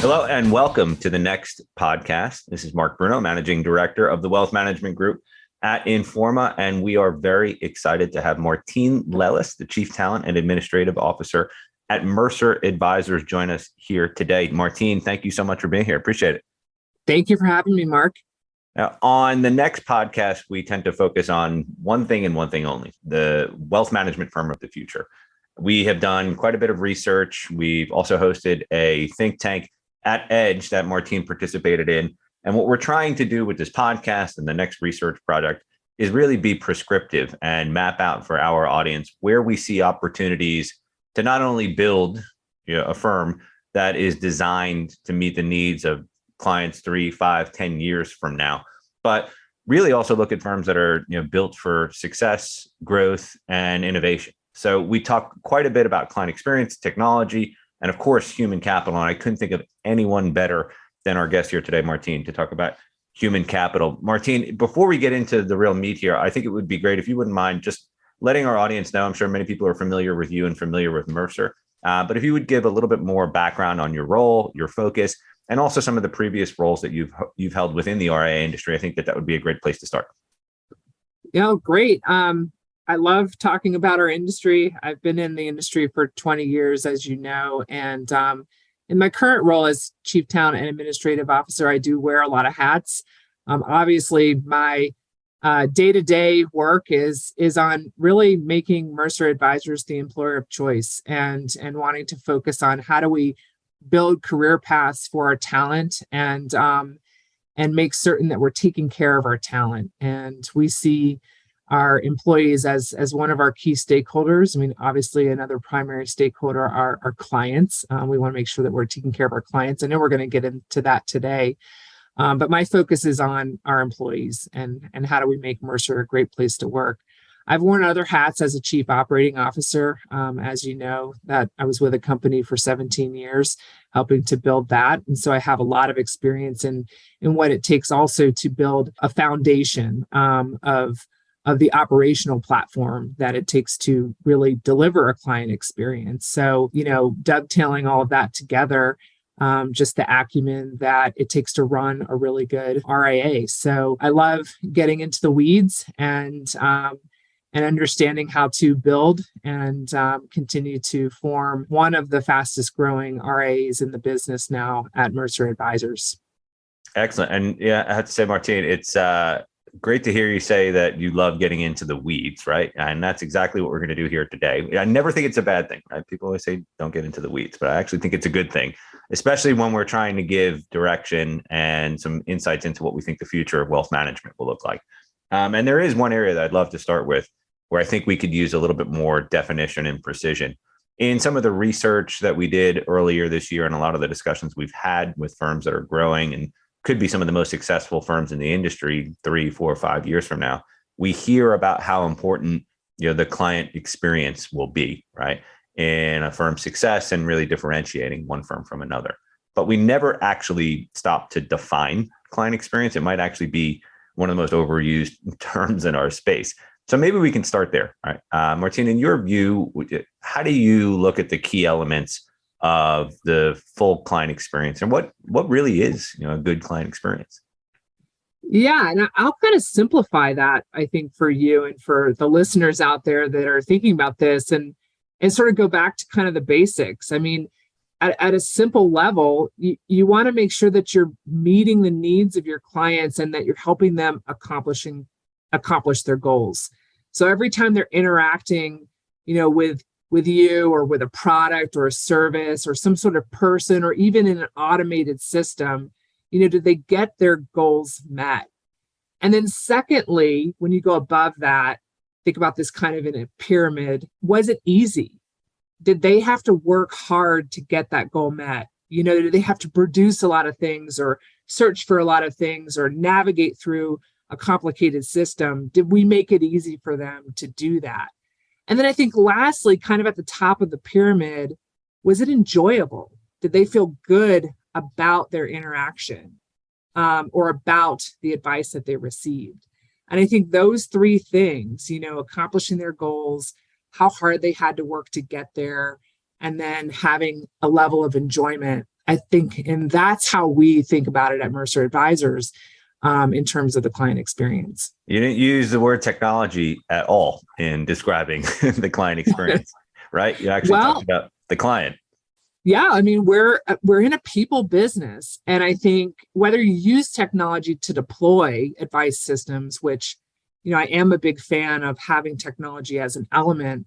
Hello and welcome to the next podcast. This is Mark Bruno, Managing Director of the Wealth Management Group at Informa, and we are very excited to have Martine Lellis, the Chief Talent and Administrative Officer at Mercer Advisors, join us here today. Martine, thank you so much for being here. Appreciate it. Thank you for having me, Mark. Now, on the next podcast, we tend to focus on one thing and one thing only, the wealth management firm of the future. We have done quite a bit of research. We've also hosted a think tank at Edge that Martine participated in. And what we're trying to do with this podcast and the next research project is really be prescriptive and map out for our audience where we see opportunities to not only build a firm that is designed to meet the needs of clients 3, 5, 10 years from now, but really also look at firms that are built for success, growth, and innovation. So we talk quite a bit about client experience, technology, and of course, human capital. And I couldn't think of anyone better than our guest here today, Martine, to talk about human capital. Martine, before we get into the real meat here, I think it would be great if you wouldn't mind just letting our audience know. I'm sure many people are familiar with you and familiar with Mercer, but if you would give a little bit more background on your role, your focus, and also some of the previous roles that you've held within the RIA industry, I think that would be a great place to start. Great. I love talking about our industry. I've been in the industry for 20 years, as you know, and in my current role as Chief Talent and Administrative Officer, I do wear a lot of hats. Obviously, my day-to-day work is on really making Mercer Advisors the employer of choice and wanting to focus on how do we build career paths for our talent and make certain that we're taking care of our talent. And we see our employees as one of our key stakeholders. I mean, obviously, another primary stakeholder are our clients. We want to make sure that we're taking care of our clients. I know we're going to get into that today, but my focus is on our employees and how do we make Mercer a great place to work. I've worn other hats as a chief operating officer. As you know, that I was with a company for 17 years, helping to build that. And so I have a lot of experience in what it takes also to build a foundation of the operational platform that it takes to really deliver a client experience. So, dovetailing all of that together, just the acumen that it takes to run a really good RIA. So I love getting into the weeds and understanding how to build and continue to form one of the fastest growing RIAs in the business now at Mercer Advisors. Excellent. And yeah, I have to say, Martine, it's great to hear you say that you love getting into the weeds, right? And that's exactly what we're going to do here today. I never think it's a bad thing, right? People always say, don't get into the weeds, but I actually think it's a good thing, especially when we're trying to give direction and some insights into what we think the future of wealth management will look like. And there is one area that I'd love to start with where I think we could use a little bit more definition and precision. In some of the research that we did earlier this year and a lot of the discussions we've had with firms that are growing and could be some of the most successful firms in the industry 3, 4, 5 years from now, we hear about how important the client experience will be, right, in a firm's success and really differentiating one firm from another. But we never actually stop to define client experience. It might actually be one of the most overused terms in our space. So maybe we can start there. All right, Martine, in your view, how do you look at the key elements of the full client experience and what really is a good client experience? Yeah, and I'll kind of simplify that, I think, for you and for the listeners out there that are thinking about this and sort of go back to kind of the basics. I mean, at a simple level, you want to make sure that you're meeting the needs of your clients and that you're helping them accomplish their goals. So every time they're interacting, with you or with a product or a service or some sort of person or even in an automated system, do they get their goals met? And then secondly, when you go above that, think about this kind of in a pyramid. Was it easy? Did they have to work hard to get that goal met? Did they have to produce a lot of things or search for a lot of things or navigate through a complicated system? Did we make it easy for them to do that? And then I think lastly, kind of at the top of the pyramid, was it enjoyable? Did they feel good about their interaction or about the advice that they received? And I think those three things, accomplishing their goals, how hard they had to work to get there, and then having a level of enjoyment I think, and that's how we think about it at Mercer Advisors in terms of the client experience. You didn't use the word technology at all in describing the client experience, right? You actually talked about the client. Yeah, I mean, we're in a people business, and I think whether you use technology to deploy advice systems, which, I am a big fan of having technology as an element,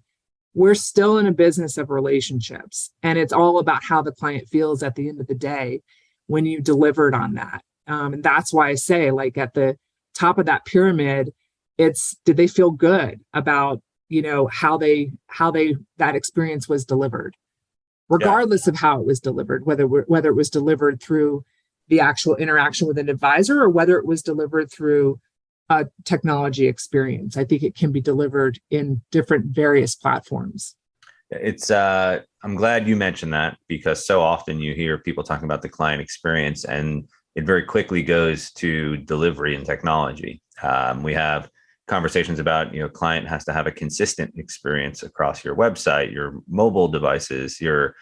we're still in a business of relationships, and it's all about how the client feels at the end of the day when you delivered on that. And that's why I say, like, at the top of that pyramid, it's, did they feel good about, how that experience was delivered, regardless of how it was delivered, whether it was delivered through the actual interaction with an advisor or whether it was delivered through a technology experience. I think it can be delivered in different various platforms. It's I'm glad you mentioned that, because so often you hear people talking about the client experience and it very quickly goes to delivery and technology. We have conversations about, client has to have a consistent experience across your website, your mobile devices, your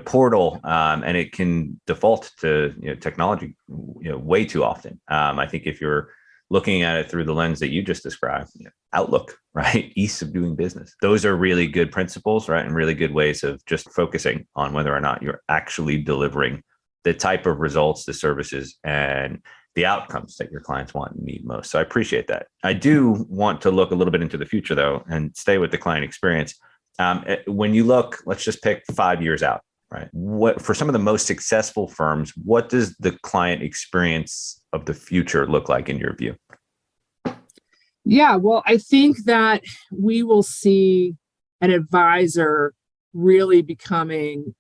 portal, and it can default to technology way too often. I think if you're looking at it through the lens that you just described, Outlook, right? Ease of doing business. Those are really good principles, right? And really good ways of just focusing on whether or not you're actually delivering the type of results, the services, and the outcomes that your clients want and need most. So I appreciate that. I do want to look a little bit into the future, though, and stay with the client experience. When you look, let's just pick 5 years out, right? What, for some of the most successful firms, what does the client experience of the future look like in your view? Yeah, well, I think that we will see an advisor really becoming,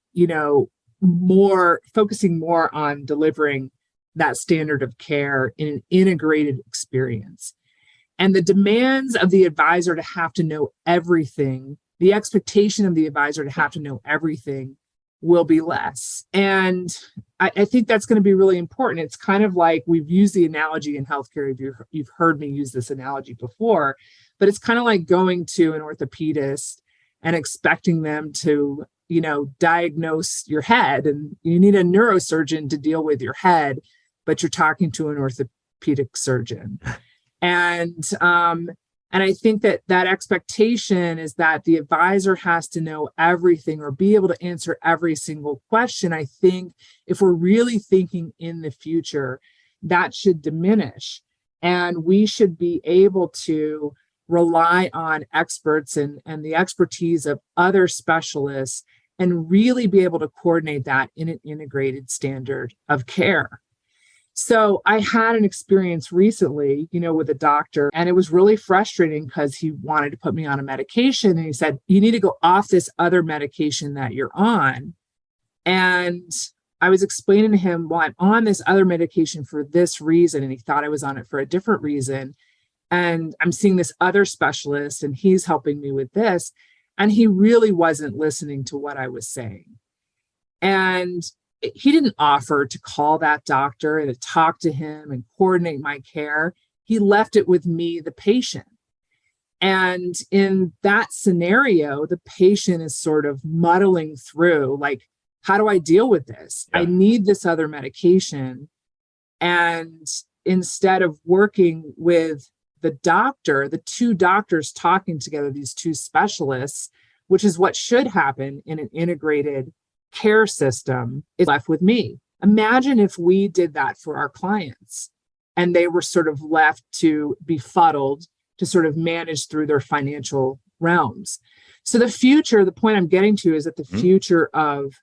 focusing more on delivering that standard of care in an integrated experience. And the demands of the advisor to have to know everything, the expectation of the advisor to have to know everything will be less. And I think that's going to be really important. It's kind of like, we've used the analogy in healthcare. You've heard me use this analogy before, but it's kind of like going to an orthopedist and expecting them to, diagnose your head, and you need a neurosurgeon to deal with your head, but you're talking to an orthopedic surgeon. And I think that expectation is that the advisor has to know everything or be able to answer every single question. I think if we're really thinking in the future, that should diminish. And we should be able to rely on experts and the expertise of other specialists and really be able to coordinate that in an integrated standard of care. So I had an experience recently, with a doctor, and it was really frustrating because he wanted to put me on a medication. And he said, you need to go off this other medication that you're on. And I was explaining to him, well, I'm on this other medication for this reason. And he thought I was on it for a different reason. And I'm seeing this other specialist and he's helping me with this. And he really wasn't listening to what I was saying. And he didn't offer to call that doctor and to talk to him and coordinate my care. He left it with me, the patient. And in that scenario, the patient is sort of muddling through, like, how do I deal with this? Yeah. I need this other medication. And instead of working with the doctor, the two doctors talking together, these two specialists, which is what should happen in an integrated care system, is left with me. Imagine if we did that for our clients and they were sort of left to befuddled to sort of manage through their financial realms. So the point I'm getting to is that the future of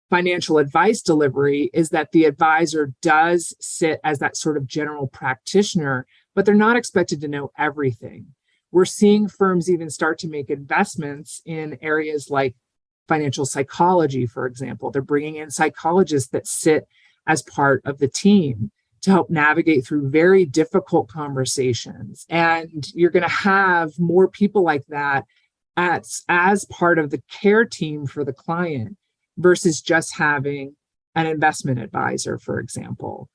financial advice delivery is that the advisor does sit as that sort of general practitioner, but they're not expected to know everything. We're seeing firms even start to make investments in areas like financial psychology, for example. They're bringing in psychologists that sit as part of the team to help navigate through very difficult conversations. And you're going to have more people like that as part of the care team for the client versus just having an investment advisor, for example.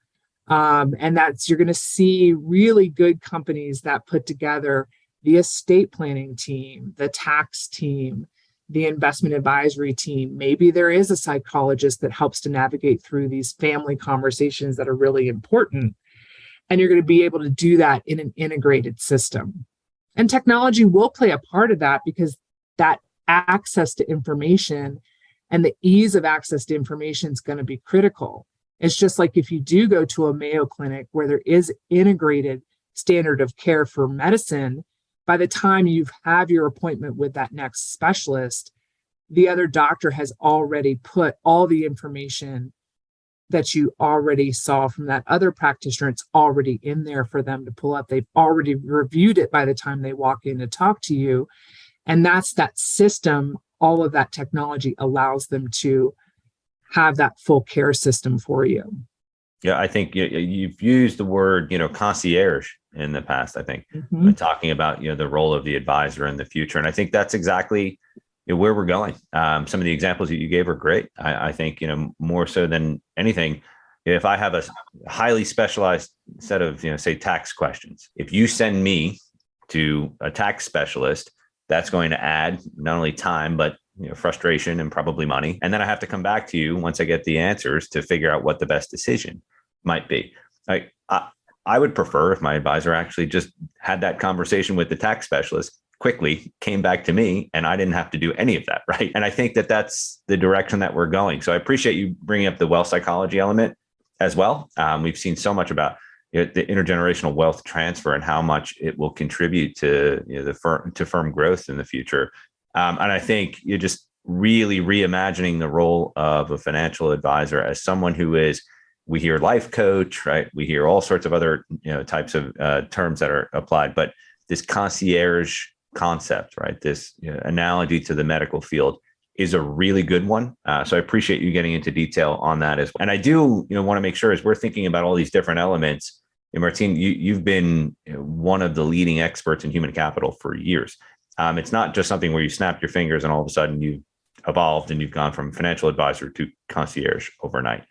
And you're going to see really good companies that put together the estate planning team, the tax team, the investment advisory team. Maybe there is a psychologist that helps to navigate through these family conversations that are really important. And you're going to be able to do that in an integrated system. And technology will play a part of that, because that access to information and the ease of access to information is going to be critical. It's just like if you do go to a Mayo Clinic where there is integrated standard of care for medicine, by the time you have your appointment with that next specialist, the other doctor has already put all the information that you already saw from that other practitioner. It's already in there for them to pull up. They've already reviewed it by the time they walk in to talk to you. And that's that system. All of that technology allows them to have that full care system for you. Yeah, I think you've used the word, concierge in the past, I think, when talking about, the role of the advisor in the future. And I think that's exactly where we're going. Some of the examples that you gave are great. I think, more so than anything, if I have a highly specialized set of, say, tax questions, if you send me to a tax specialist, that's going to add not only time, but frustration and probably money. And then I have to come back to you once I get the answers to figure out what the best decision might be. I would prefer if my advisor actually just had that conversation with the tax specialist, quickly came back to me, and I didn't have to do any of that, right? And I think that that's the direction that we're going. So I appreciate you bringing up the wealth psychology element as well. We've seen so much about the intergenerational wealth transfer and how much it will contribute to the firm growth in the future. And I think you're just really reimagining the role of a financial advisor as someone who is, we hear life coach, right? We hear all sorts of other types of terms that are applied, but this concierge concept, right? This analogy to the medical field is a really good one. So I appreciate you getting into detail on that as well. And I do want to make sure, as we're thinking about all these different elements, Martine, you've been one of the leading experts in human capital for years. It's not just something where you snap your fingers and all of a sudden you've evolved and you've gone from financial advisor to concierge overnight.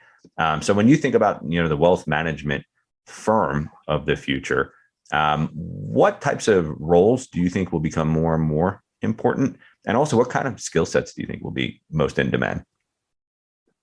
So when you think about the wealth management firm of the future, what types of roles do you think will become more and more important? And also, what kind of skill sets do you think will be most in demand?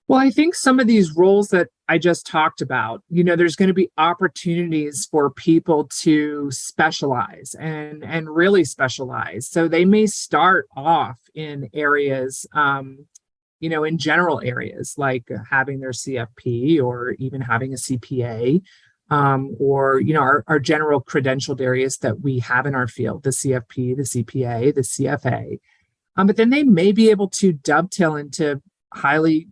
Well, I think some of these roles that I just talked about, there's going to be opportunities for people to specialize and really specialize. So they may start off in areas, in general areas like having their CFP or even having a CPA, or our general credentialed areas that we have in our field, the CFP, the CPA, the CFA. But then they may be able to dovetail into highly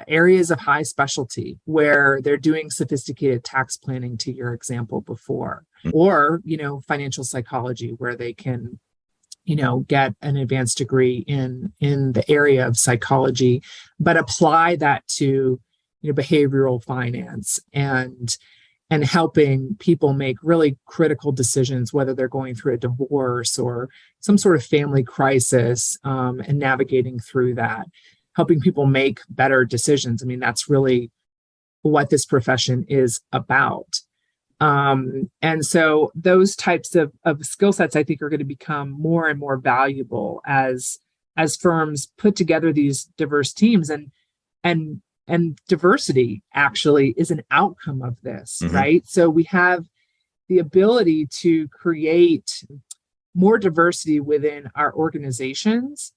areas of high specialty where they're doing sophisticated tax planning, to your example before, or, financial psychology, where they can, get an advanced degree in the area of psychology, but apply that to, behavioral finance and helping people make really critical decisions, whether they're going through a divorce or some sort of family crisis, and navigating through that, helping people make better decisions. I mean, that's really what this profession is about. And so those types of skill sets, I think, are going to become more and more valuable as firms put together these diverse teams. And diversity actually is an outcome of this, right? So we have the ability to create more diversity within our organizations,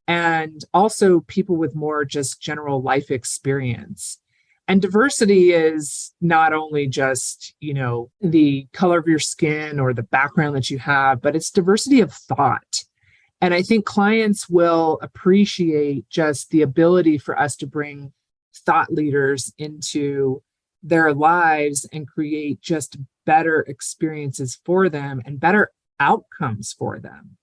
and also people with more just general life experience. And diversity is not only just, the color of your skin or the background that you have, but it's diversity of thought. And I think clients will appreciate just the ability for us to bring thought leaders into their lives and create just better experiences for them and better outcomes for them.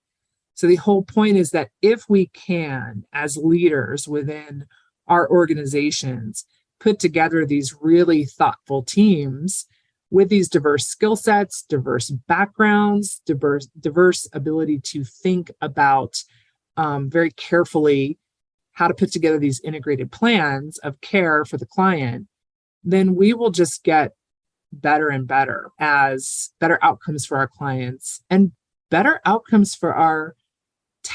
So the whole point is that if we can, as leaders within our organizations, put together these really thoughtful teams with these diverse skill sets, diverse backgrounds, diverse ability to think about very carefully how to put together these integrated plans of care for the client, then we will just get better and better as better outcomes for our clients and better outcomes for our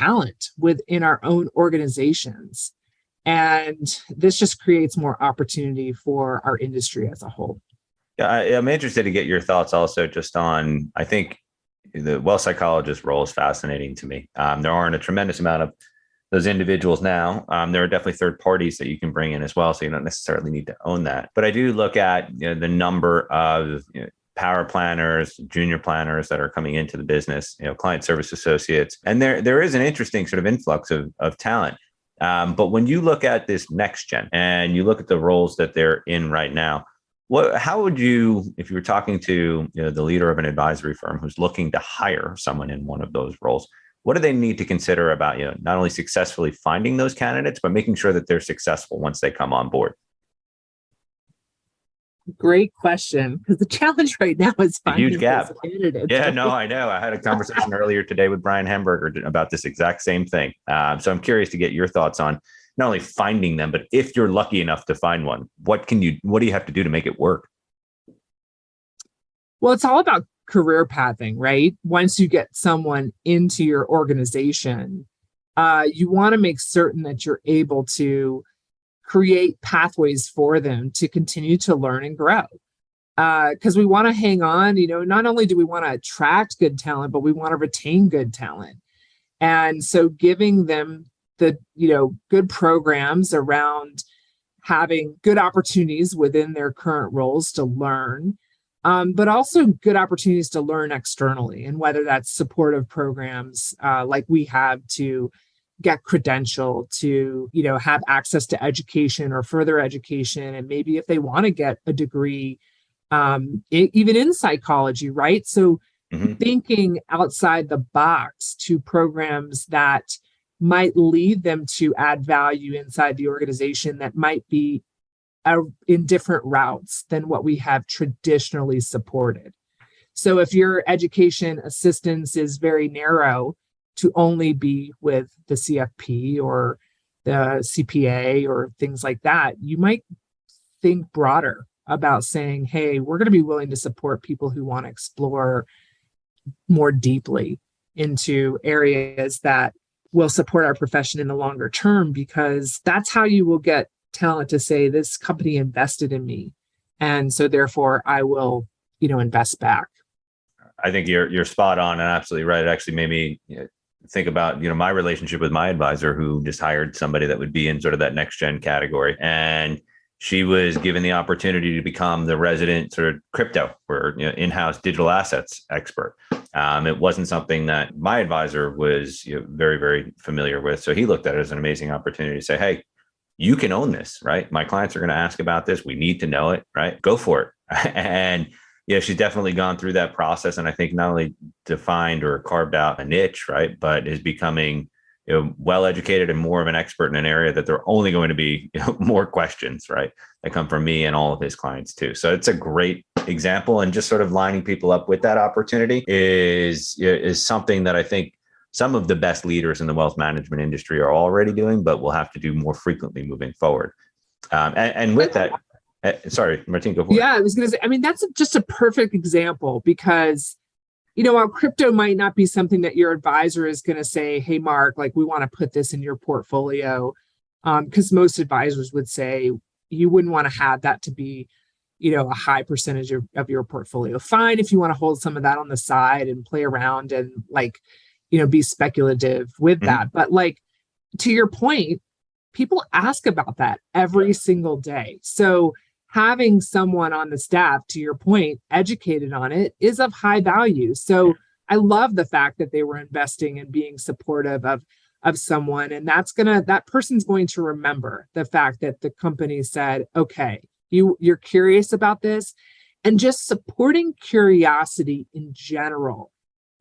talent within our own organizations. And this just creates more opportunity for our industry as a whole. Yeah, I'm interested to get your thoughts also just on, I think the wealth psychologist role is fascinating to me. There aren't a tremendous amount of those individuals now. There are definitely third parties that you can bring in as well, so you don't necessarily need to own that. But I do look at the number of power planners, junior planners that are coming into the business, client service associates, and there is an interesting sort of influx of talent. But when you look at this next gen and you look at the roles that they're in right now, how would you, if you were talking to the leader of an advisory firm who's looking to hire someone in one of those roles, what do they need to consider about not only successfully finding those candidates, but making sure that they're successful once they come on board? Great question, because the challenge right now is finding huge gap. those candidates. Yeah, right? no, I know. I had a conversation earlier today with Brian Hamburger about this exact same thing. So I'm curious to get your thoughts on not only finding them, but if you're lucky enough to find one, what do you have to do to make it work? Well, it's all about career pathing, right? Once you get someone into your organization, you want to make certain that you're able to create pathways for them to continue to learn and grow. Because we want to hang on, not only do we want to attract good talent, but we want to retain good talent. And so giving them the, good programs around having good opportunities within their current roles to learn, but also good opportunities to learn externally, and whether that's supportive programs like we have to get credentialed, to have access to education or further education, and maybe if they want to get a degree, even in psychology, right? So thinking outside the box to programs that might lead them to add value inside the organization that might be in different routes than what we have traditionally supported. So if your education assistance is very narrow to only be with the CFP or the CPA or things like that, you might think broader about saying, hey, we're going to be willing to support people who want to explore more deeply into areas that will support our profession in the longer term, because that's how you will get talent to say, this company invested in me, and so therefore I will invest back. I think you're spot on and absolutely right. It actually made me think about my relationship with my advisor, who just hired somebody that would be in sort of that next gen category, and she was given the opportunity to become the resident sort of crypto or in-house digital assets expert. It wasn't something that my advisor was very, very familiar with, so he looked at it as an amazing opportunity to say, hey, you can own this, right? My clients are going to ask about this. We need to know it, right? Go for it. And she's definitely gone through that process. And I think not only defined or carved out a niche, right, but is becoming well-educated and more of an expert in an area that there are only going to be more questions, right, that come from me and all of his clients too. So it's a great example, and just sort of lining people up with that opportunity is something that I think some of the best leaders in the wealth management industry are already doing, but we'll have to do more frequently moving forward. And with that, sorry, Martine, go for it. Yeah, I was going to say, that's just a perfect example, because, while crypto might not be something that your advisor is going to say, hey, Mark, like, we want to put this in your portfolio, because most advisors would say you wouldn't want to have that to be, a high percentage of your portfolio. Fine if you want to hold some of that on the side and play around and be speculative with that. But to your point, people ask about that every single day. So having someone on the staff, to your point, educated on it is of high value. So I love the fact that they were investing and being supportive of someone. And that person's going to remember the fact that the company said, okay, you're curious about this. And just supporting curiosity in general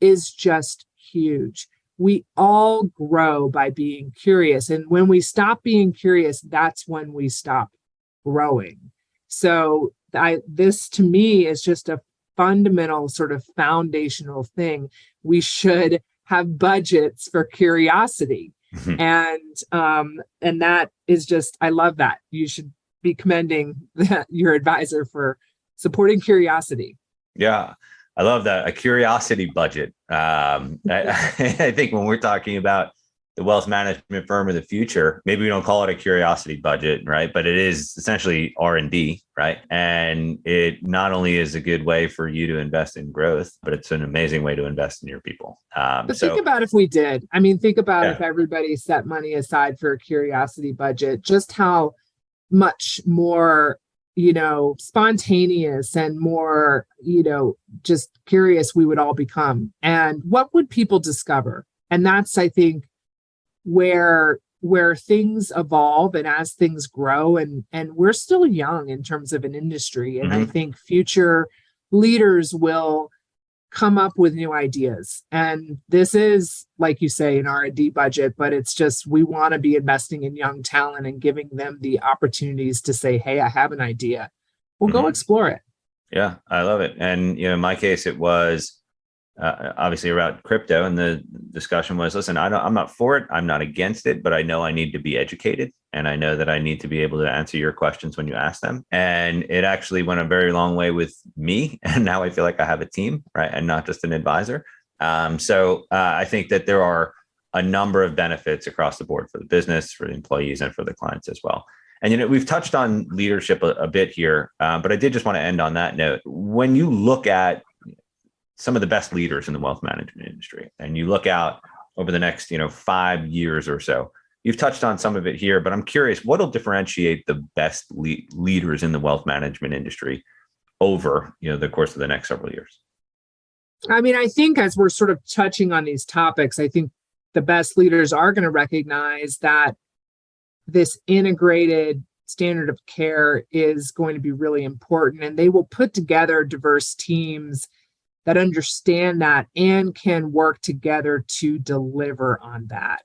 is just huge. We all grow by being curious. And when we stop being curious, that's when we stop growing. So this to me is just a fundamental sort of foundational thing. We should have budgets for curiosity. And that is just, I love that. You should be commending your advisor for supporting curiosity. Yeah. I love that. A curiosity budget. I think when we're talking about the wealth management firm of the future. Maybe we don't call it a curiosity budget, right? But it is essentially R&D, right? And it not only is a good way for you to invest in growth, but it's an amazing way to invest in your people. But think about if we did. Think about Yeah. if everybody set money aside for a curiosity budget, just how much more, spontaneous and more, just curious we would all become. And what would people discover? And that's, I think, where things evolve and as things grow, and we're still young in terms of an industry. And I think future leaders will come up with new ideas. And this is, like you say, an R&D budget, but it's just, we want to be investing in young talent and giving them the opportunities to say, hey, I have an idea. Well, go explore it. Yeah, I love it. And, in my case, it was obviously around crypto. And the discussion was, listen, I'm not for it. I'm not against it, but I know I need to be educated. And I know that I need to be able to answer your questions when you ask them. And it actually went a very long way with me. And now I feel like I have a team, right? And not just an advisor. So I think that there are a number of benefits across the board for the business, for the employees, and for the clients as well. And, we've touched on leadership a bit here, but I did just want to end on that note. When you look at some of the best leaders in the wealth management industry, and you look out over the next, 5 years or so, you've touched on some of it here, but I'm curious, what will differentiate the best leaders in the wealth management industry over, the course of the next several years? I think as we're sort of touching on these topics, I think the best leaders are going to recognize that this integrated standard of care is going to be really important, and they will put together diverse teams that understand that and can work together to deliver on that.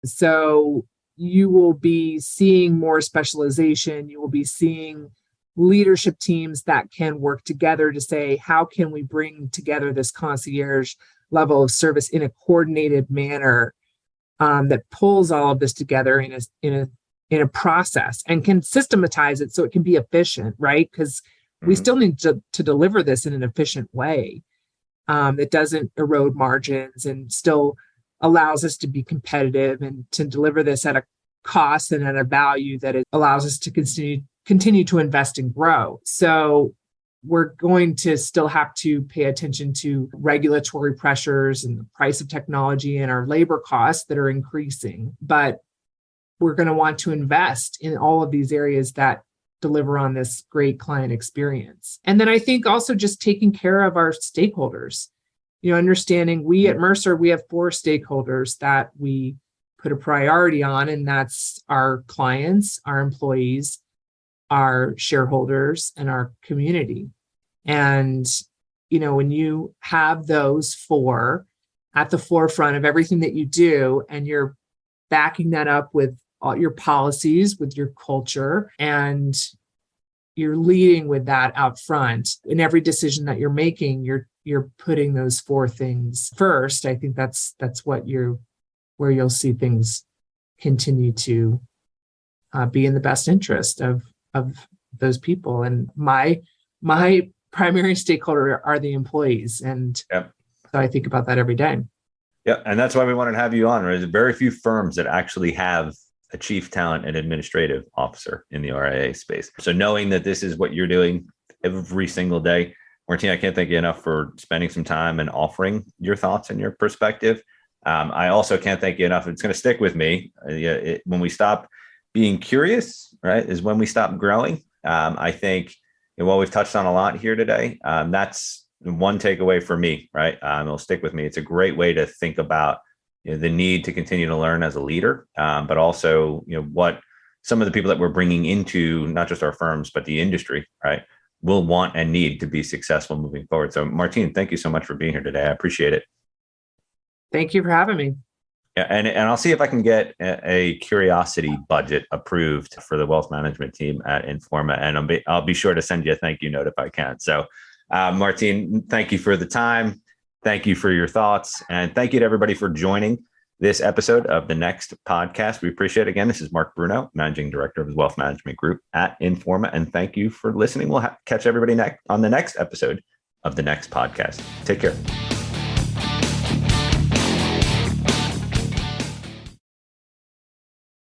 So you will be seeing more specialization. You will be seeing leadership teams that can work together to say, how can we bring together this concierge level of service in a coordinated manner that pulls all of this together in a process and can systematize it so it can be efficient, right? Because we still need to deliver this in an efficient way that doesn't erode margins and still allows us to be competitive and to deliver this at a cost and at a value that it allows us to continue to invest and grow. So we're going to still have to pay attention to regulatory pressures and the price of technology and our labor costs that are increasing. But we're going to want to invest in all of these areas that deliver on this great client experience. And then I think also just taking care of our stakeholders, understanding we at Mercer, we have 4 stakeholders that we put a priority on, and that's our clients, our employees, our shareholders, and our community. And, when you have those 4 at the forefront of everything that you do, and you're backing that up with all your policies, with your culture, and you're leading with that out front in every decision that you're making, you're putting those 4 things first. I think that's where you'll see things continue to be in the best interest of those people. And my primary stakeholder are the employees. And so I think about that every day. Yeah. And that's why we wanted to have you on. There's very few firms that actually have a chief talent and administrative officer in the RIA space. So knowing that this is what you're doing every single day, Martine, I can't thank you enough for spending some time and offering your thoughts and your perspective. I also can't thank you enough. It's going to stick with me. When we stop being curious, right, is when we stop growing. I think while we've touched on a lot here today, that's one takeaway for me, right? It'll stick with me. It's a great way to think about the need to continue to learn as a leader, but also, what some of the people that we're bringing into not just our firms, but the industry, right, will want and need to be successful moving forward. So Martine, thank you so much for being here today. I appreciate it. Thank you for having me. Yeah, and I'll see if I can get a curiosity budget approved for the wealth management team at Informa, and I'll be sure to send you a thank you note if I can. So Martine, thank you for the time. Thank you for your thoughts. And thank you to everybody for joining this episode of the Next podcast. We appreciate it. Again, this is Mark Bruno, Managing Director of the Wealth Management Group at Informa. And thank you for listening. We'll catch everybody on the next episode of the Next podcast. Take care.